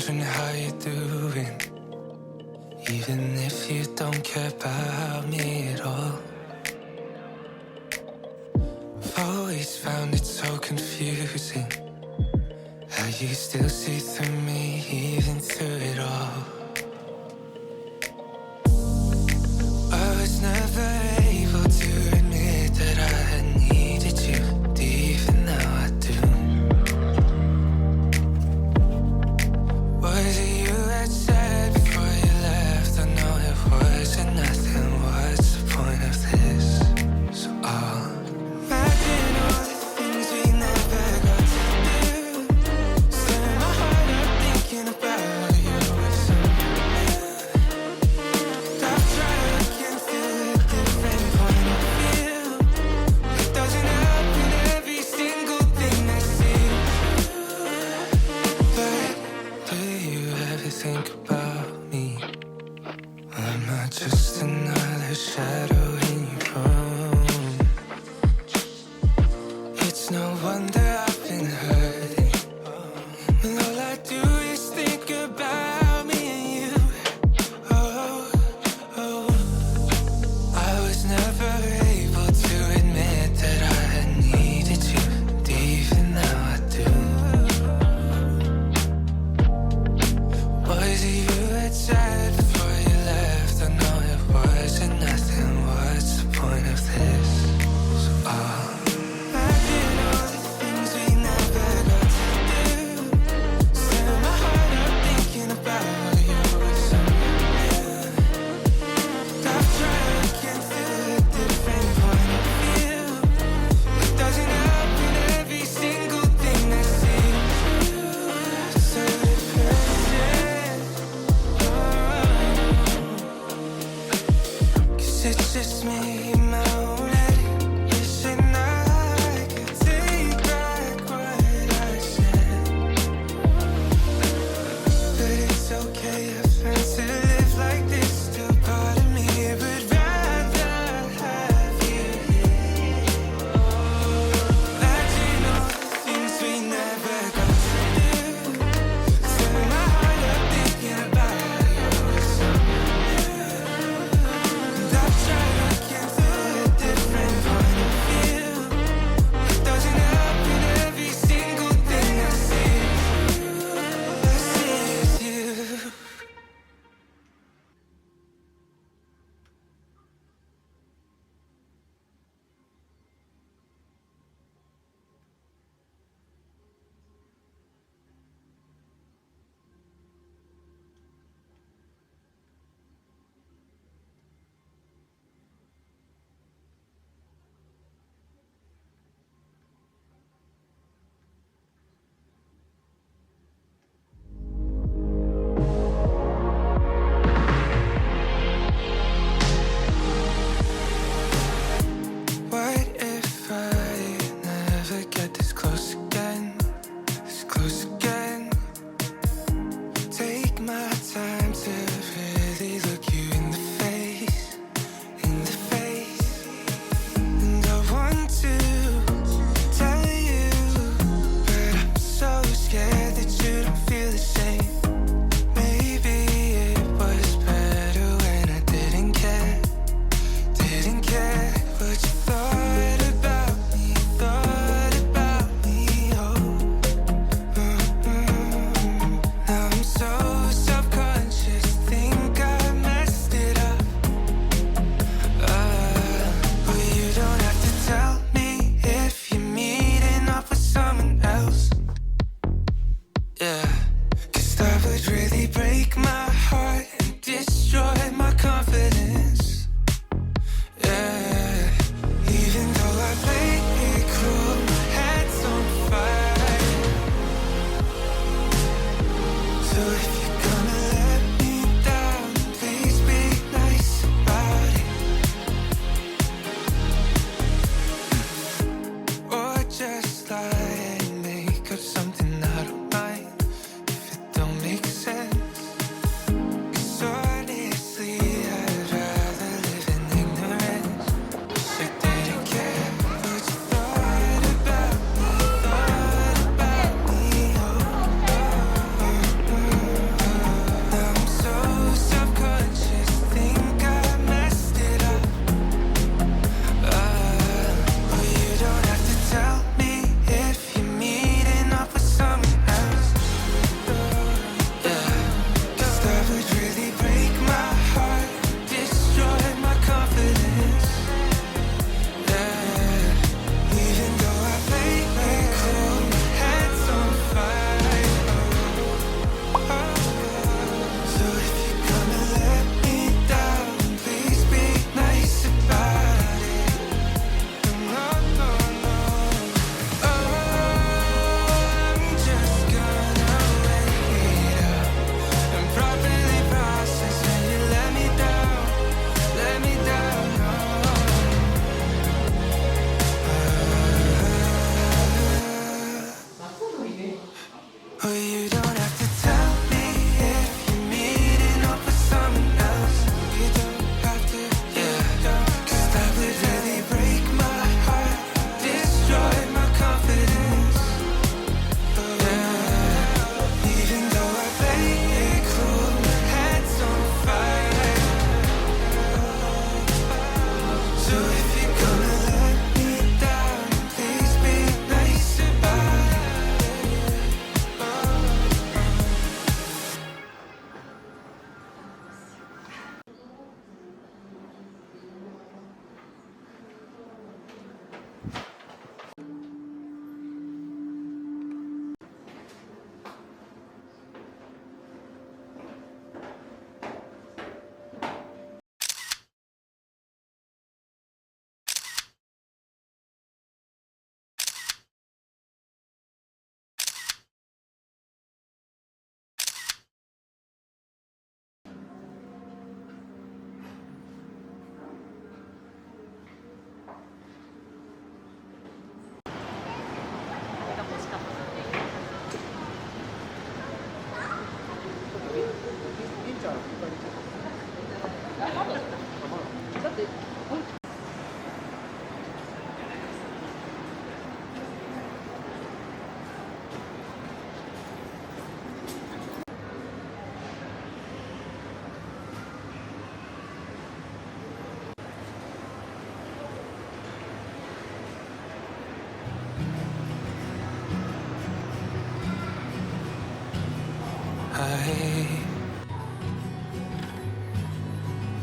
wondering how you're doing, even if you don't care about me at all. I've always found it so confusing how you still see through me, even through it all. I was never able to admit that I had needed you, but even now I do. Was it you that said before you left, I know it wasn't nothing, what's the point of this? So I'll imagine all the things we never got to do, stir my heart up thinking about you with somebody. inside.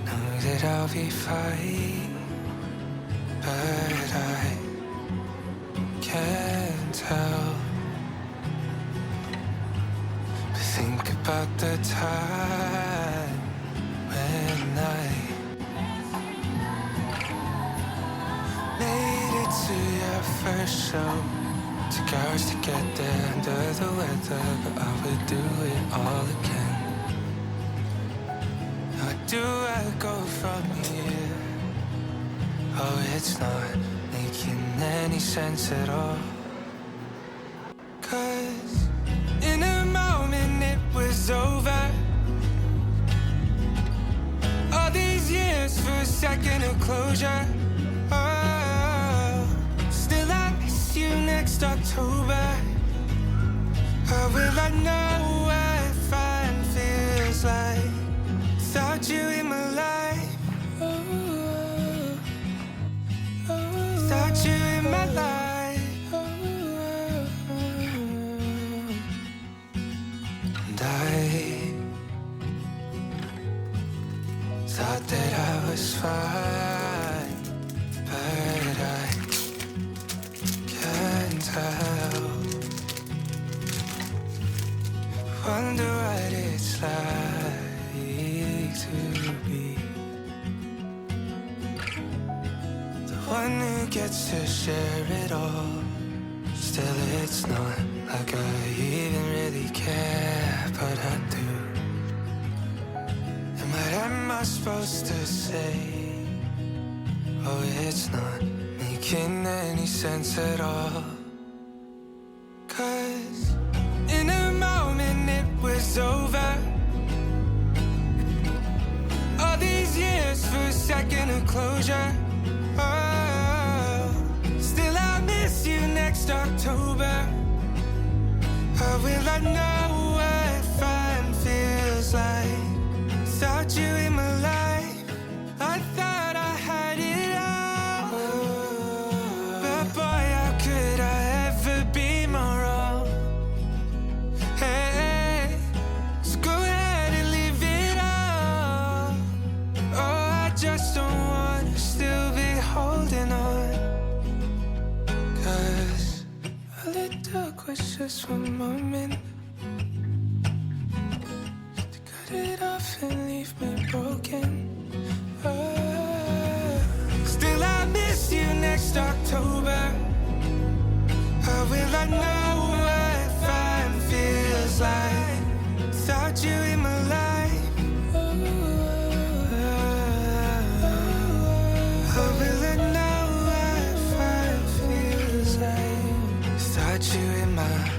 Know that I'll be fine, but I can't tell. But think about the time when I made it to your first show. Took hours to get there under the weather, but I would do it all again. Where do I go from here? Oh, it's not making any sense at all. 'Cause in a moment it was over. All these years for a second of closure. Oh, still I miss you next October. How will I know what fun feels like without you in my life? Without you in my life. And I thought that I was fine, but I can't tell. Wonder what it's like to be the one who gets to share it all. Still, it's not like I even really care, but I do. And what am I supposed to say? Oh, it's not making any sense at all. 'Cause in a moment it was over. All these years for a second of closure. Oh, still I miss you next October. How will I know what fun feels like without you in my life? I thought I had it all, but boy, how could I ever be more wrong? Hey, so go ahead and leave it all. Oh, I just don't want to still be holding on. 'Cause all it took was just one moment to cut it off and leave me broken. Oh, still I miss you next October. How will I know what fun feels like without you in my life? How will I know what fun feels like without you in my life?